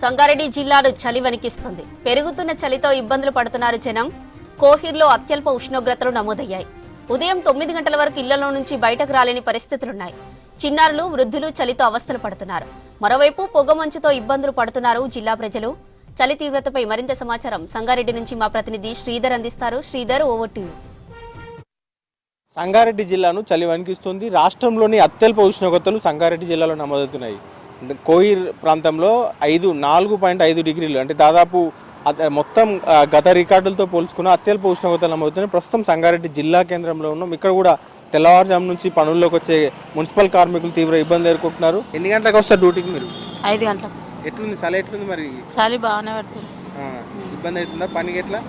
సంగారెడ్డి జిల్లాను చలి వణికిస్తుంది. పెరుగుతున్న చలితో ఇబ్బందులు పడుతున్నారు జనం. కోహిర్లో అత్యల్ప ఉష్ణోగ్రతలు నమోదయ్యాయి. ఉదయం 9 గంటల వరకు ఇళ్లలో నుంచి బయటకు రాలేని పరిస్థితులున్నాయి. చిన్నారులు, వృద్ధులు చలితో అవస్థలు పడుతున్నారు. మరోవైపు పొగమంచుతో ఇబ్బందులు పడుతున్నారు జిల్లా ప్రజలు. చలి తీవ్రతపై మరింత సమాచారం సంగారెడ్డి నుంచి మా ప్రతినిధి శ్రీధర్ అందిస్తారు. Sridhar, over to you. Sangareddy జిల్లాను చలి వణికిస్తుంది. రాష్ట్రంలోని అత్యల్ప ఉష్ణోగ్రతలు సంగారెడ్డి జిల్లాలో నమోదవుతున్నాయి. కోయిర్ ప్రాంతంలో 4.5 డిగ్రీలు అంటే దాదాపు మొత్తం గత రికార్డులతో పోల్చుకున్న అత్యల్ప ఉష్ణోగ్రతలు నమోదవుతున్నాయి. ప్రస్తుతం సంగారెడ్డి జిల్లా కేంద్రంలో ఉన్నాం. ఇక్కడ కూడా తెల్లవారుజాము నుంచి పనుల్లోకి వచ్చే మున్సిపల్ కార్మికులు తీవ్ర ఇబ్బంది ఎదుర్కొంటున్నారు. ఎన్ని గంటలకు వస్తారు డ్యూటీకి మీరు? 5 గంటలకు. ఎట్లుంది చలి? ఎట్లుంది మరి? చలి బాగానే పడుతుంది. ఇబ్బంది అవుతుందా పనికి? ఎట్లా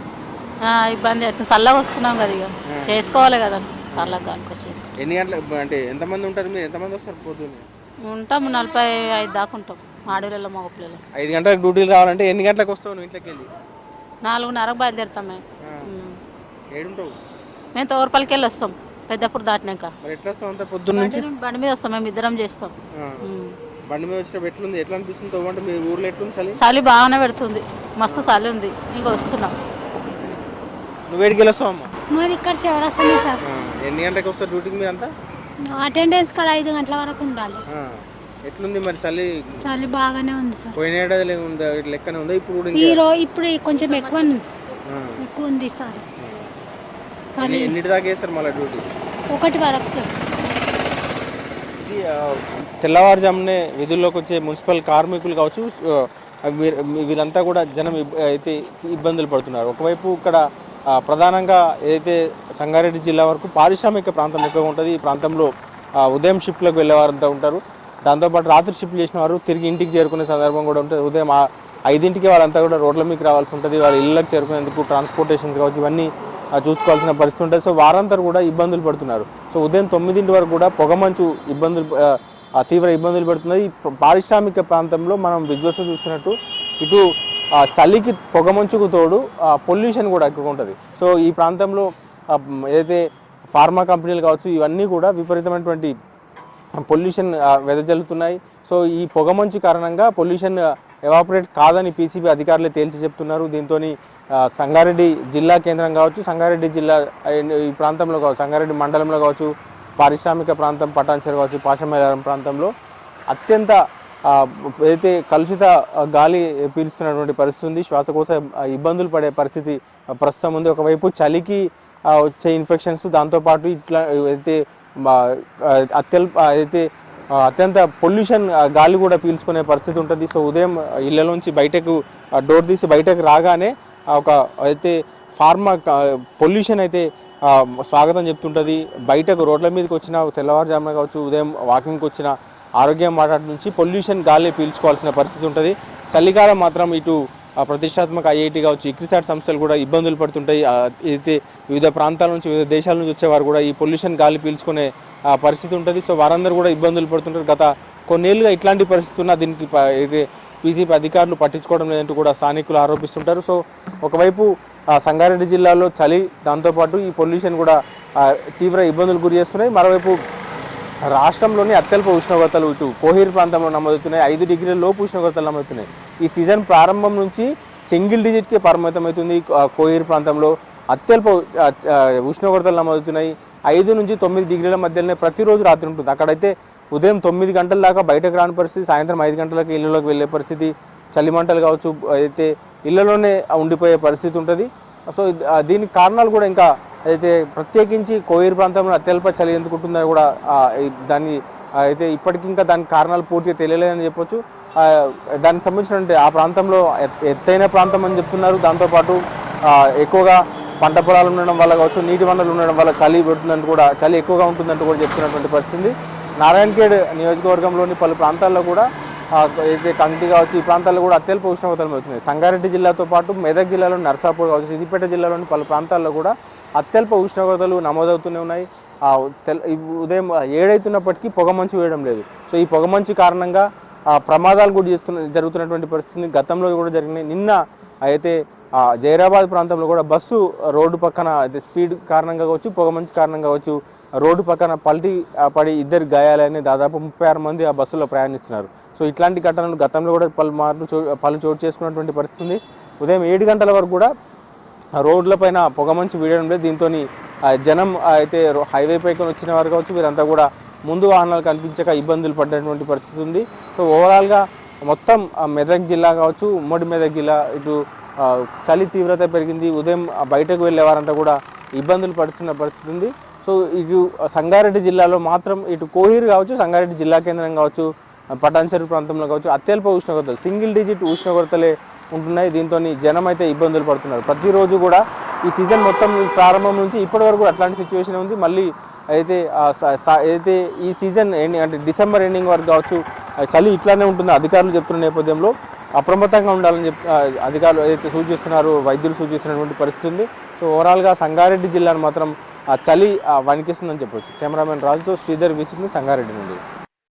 ఇబ్బంది అవుతుంది? చల్లగా వస్తున్నాం కదా, ఇక చేసుకోవాలి కదా, చల్లగా గాలికి చేసుకోవాలి. ఎన్ని గంటలకు అంటే ఎంతమంది ఉంటారు మీరు? ఎంతమంది వస్తారు పొద్దున్న? ఉంటాం 45 దాకా ఉంటాం, ఆడపిల్లలు మగపిల్లలు. 5 గంటలకు డ్యూటీలు రావాలంటే ఎన్ని గంటలకు వస్తావు నువ్వు ఇంట్లోకి వెళ్ళి? 4:30కు బయలుదేరుతాం మేము. ఏడుంటావు? మేము తోరపల్లికి వెళ్ళి వస్తాం, పెద్దపూర్ దాటినాక. మరి ఎట్లా వస్తావు అంత పొద్దున్న నుంచి? బండి మీద వస్తాం, మేము ఇద్దరం చేస్తాం. బండి మీద వచ్చినప్పుడు ఎట్లుంది? ఎట్లా అనిపిస్తుంది? అంటే మీ ఊర్లో ఎట్లుంది చలి? చలి బాగానే పెడుతుంది, మస్తు చలి ఉంది. ఇంకా వస్తున్నాం. నువ్వు వేడికి వెళ్ళొస్తావు అమ్మా? మాది ఇక్కడ చివరస్తుంది సార్. ఎన్ని గంటలకు వస్తారు డ్యూటీకి మీరు అంతా? అటెండెన్స్ కూడా 5 గంటల వరకు ఉండాలి. ఎట్లుంది మరి చలి? చలి బాగానే ఉంది సార్. పోయిన ఏడాది లెక్కనే ఉందా ఇప్పుడు కూడా? ఇప్పుడు కొంచెం ఎక్కువ ఉంది సార్. ఎన్నిటి దాకా వేస్తారు మళ్ళీ డ్యూటీ? 1 వరకు. ఇది తెల్లవారుజామునే విధుల్లోకి వచ్చే మున్సిపల్ కార్మికులు కావచ్చు, వీరంతా కూడా జనం అయితే ఇబ్బందులు పడుతున్నారు. ఒకవైపు ఇక్కడ ప్రధానంగా ఏదైతే సంగారెడ్డి జిల్లా వరకు పారిశ్రామిక ప్రాంతం ఎక్కువగా ఉంటుంది. ఈ ప్రాంతంలో ఉదయం షిఫ్ట్లకు వెళ్ళేవారంతా ఉంటారు. దాంతోపాటు రాత్రి షిఫ్ట్ చేసిన వారు తిరిగి ఇంటికి చేరుకునే సందర్భం కూడా ఉంటుంది. ఉదయం 5ంటికి వాళ్ళంతా కూడా రోడ్ల మీకు రావాల్సి ఉంటుంది. వాళ్ళ ఇళ్ళకి చేరుకునేందుకు ట్రాన్స్పోర్టేషన్స్ కావచ్చు, ఇవన్నీ చూసుకోవాల్సిన పరిస్థితి ఉంటుంది. సో వారంతా కూడా ఇబ్బందులు పడుతున్నారు. సో ఉదయం 9 వరకు కూడా పొగమంచు తీవ్ర ఇబ్బందులు పెడుతున్నది. ఈ పారిశ్రామిక ప్రాంతంలో మనం విజువల్స్ చూస్తున్నట్టు ఇటు చలికి పొగమంచుకు తోడు పొల్యూషన్ కూడా ఎక్కువ ఉంటుంది. సో ఈ ప్రాంతంలో ఏదైతే ఫార్మా కంపెనీలు కావచ్చు, ఇవన్నీ కూడా విపరీతమైనటువంటి పొల్యూషన్ వెదజల్లుతున్నాయి. సో ఈ పొగమంచు కారణంగా పొల్యూషన్ ఎవాపరేట్ కాదని పీసీబీ అధికారులే తేల్చి చెప్తున్నారు. దీంతో సంగారెడ్డి జిల్లా కేంద్రం కావచ్చు, సంగారెడ్డి జిల్లా ఈ ప్రాంతంలో కావచ్చు, సంగారెడ్డి మండలంలో కావచ్చు, పారిశ్రామిక ప్రాంతం పటాన్చెరు కావచ్చు, పాషమేలారం ప్రాంతంలో అత్యంత ఏదైతే కలుషిత గాలి పీలుస్తున్నటువంటి పరిస్థితి ఉంది. శ్వాసకోశ ఇబ్బందులు పడే పరిస్థితి ప్రస్తుతం ఉంది. ఒకవైపు చలికి వచ్చే ఇన్ఫెక్షన్స్, దాంతోపాటు ఇట్లా అయితే అత్యంత పొల్యూషన్ గాలి కూడా పీల్చుకునే పరిస్థితి ఉంటుంది. సో ఉదయం ఇళ్లలోంచి బయటకు డోర్ తీసి బయటకు రాగానే ఒక అయితే ఫార్మా పొల్యూషన్ అయితే స్వాగతం చెప్తుంటుంది. బయటకు రోడ్ల మీదకి వచ్చిన తెల్లవారుజామున కావచ్చు, ఉదయం వాకింగ్కి వచ్చిన ఆరోగ్యం మాట్లాడి నుంచి పొల్యూషన్ గాలి పీల్చుకోవాల్సిన పరిస్థితి ఉంటుంది. చలికాలం మాత్రం ఇటు ప్రతిష్టాత్మక ఐఐటి కావచ్చు, ఇక్రిసాట్ సంస్థలు కూడా ఇబ్బందులు పడుతుంటాయి. అయితే వివిధ ప్రాంతాల నుంచి, వివిధ దేశాల నుంచి వచ్చేవారు కూడా ఈ పొల్యూషన్ గాలి పీల్చుకునే పరిస్థితి ఉంటుంది. సో వారందరూ కూడా ఇబ్బందులు పడుతుంటారు. గత కొన్నేళ్ళుగా ఇట్లాంటి పరిస్థితి ఉన్నా దీనికి పీసీపీ అధికారులు పట్టించుకోవడం లేదంటూ కూడా స్థానికులు ఆరోపిస్తుంటారు. సో ఒకవైపు సంగారెడ్డి జిల్లాలో చలి, దాంతోపాటు ఈ పొల్యూషన్ కూడా తీవ్ర ఇబ్బందులు గురి చేస్తున్నాయి. మరోవైపు రాష్ట్రంలోని అత్యల్ప ఉష్ణోగ్రతలు ఇటు కోహిర్ ప్రాంతంలో నమోదవుతున్నాయి. 5 డిగ్రీల లోపు ఉష్ణోగ్రతలు నమోదవుతున్నాయి. ఈ సీజన్ ప్రారంభం నుంచి సింగిల్ డిజిట్కే పరిమితమవుతుంది. కోహిర్ ప్రాంతంలో అత్యల్ప ఉష్ణోగ్రతలు నమోదవుతున్నాయి. 5 నుంచి 9 డిగ్రీల మధ్యలోనే ప్రతిరోజు రాత్రి ఉంటుంది. అక్కడైతే ఉదయం 9 గంటల దాకా బయటకు రాని పరిస్థితి, సాయంత్రం 5 గంటలకు ఇళ్ళలోకి వెళ్ళే పరిస్థితి, చలిమంటలు కావచ్చు, అయితే ఇళ్లలోనే ఉండిపోయే పరిస్థితి ఉంటుంది. సో దీనికి కారణాలు కూడా ఇంకా అయితే ప్రత్యేకించి కోయిర్ ప్రాంతంలో అత్యల్ప చలి ఎందుకు ఉంటుందని కూడా దాన్ని అయితే ఇప్పటికి ఇంకా దానికి కారణాలు పూర్తిగా తెలియలేదని చెప్పొచ్చు. దానికి సంబంధించినటువంటి ఆ ప్రాంతంలో ఎత్తైన ప్రాంతం అని చెప్తున్నారు. దాంతోపాటు ఎక్కువగా పంట పొలాలు ఉండడం వల్ల కావచ్చు, నీటి వనరులు ఉండడం వల్ల చలి పెడుతుందంటూ కూడా, చలి ఎక్కువగా ఉంటుందంటూ కూడా చెప్తున్నటువంటి పరిస్థితి. నారాయణఖేడ్ నియోజకవర్గంలోని పలు ప్రాంతాల్లో కూడా అయితే కంకి కావచ్చు, ఈ ప్రాంతాల్లో కూడా అత్యల్ప ఉష్ణోగ్రతలు అవుతున్నాయి. సంగారెడ్డి జిల్లాతో పాటు మెదక్ జిల్లాలోని నర్సాపూర్ కావచ్చు, సిద్దిపేట జిల్లాలోని పలు ప్రాంతాల్లో కూడా అత్యల్ప ఉష్ణోగ్రతలు నమోదవుతూనే ఉన్నాయి. ఉదయం 7 అవుతున్నప్పటికీ పొగమంచు వేయడం లేదు. సో ఈ పొగమంచు కారణంగా ప్రమాదాలు కూడా జరుగుతున్నటువంటి పరిస్థితి గతంలో కూడా జరిగినాయి. నిన్న అయితే జైరాబాద్ ప్రాంతంలో కూడా బస్సు రోడ్డు పక్కన స్పీడ్ కారణంగా కావచ్చు, పొగమంచు కారణంగా కావచ్చు, రోడ్డు పక్కన పల్టీ పడి 2 గాయాలని దాదాపు 36 మంది ఆ బస్సులో ప్రయాణిస్తున్నారు. సో ఇట్లాంటి ఘటనలు గతంలో కూడా పలు చోటు చేసుకున్నటువంటి పరిస్థితి ఉంది. ఉదయం 7 గంటల వరకు కూడా రోడ్లపైన పొగమంచు వీడడం లేదు. దీంతో జనం అయితే హైవే పైకి వచ్చిన వారు కావచ్చు, వీరంతా కూడా ముందు వాహనాలు కనిపించక ఇబ్బందులు పడ్డటువంటి పరిస్థితి ఉంది. సో ఓవరాల్గా మొత్తం మెదక్ జిల్లా కావచ్చు, ఉమ్మడి మెదక్ జిల్లా ఇటు చలి తీవ్రత పెరిగింది. ఉదయం బయటకు వెళ్ళేవారంతా కూడా ఇబ్బందులు పడుతున్న పరిస్థితి ఉంది. సో ఇటు సంగారెడ్డి జిల్లాలో మాత్రం ఇటు కోహీర్ కావచ్చు, సంగారెడ్డి జిల్లా కేంద్రం కావచ్చు, పటాన్చెరు ప్రాంతంలో కావచ్చు అత్యల్ప ఉష్ణోగ్రతలు సింగిల్ డిజిట్ ఉష్ణోగ్రతలే ఉంటున్నాయి. దీంతో జనం అయితే ఇబ్బందులు పడుతున్నారు. ప్రతిరోజు కూడా ఈ సీజన్ మొత్తం ప్రారంభం నుంచి ఇప్పటి వరకు అట్లాంటి సిచ్యువేషన్ ఉంది. మళ్ళీ అయితే ఈ సీజన్ అంటే డిసెంబర్ ఎండింగ్ వరకు కావచ్చు చలి ఇట్లానే ఉంటుంది అధికారులు చెప్తున్న నేపథ్యంలో అప్రమత్తంగా ఉండాలని అధికారులు ఏదైతే సూచిస్తున్నారో, వైద్యులు సూచిస్తున్నటువంటి పరిస్థితి ఉంది. సో ఓవరాల్గా సంగారెడ్డి జిల్లాను మాత్రం చలి వణికిస్తుందని చెప్పొచ్చు. కెమెరామెన్ రాజుతో శ్రీధర్ విసిక్ సంగారెడ్డి నుండి.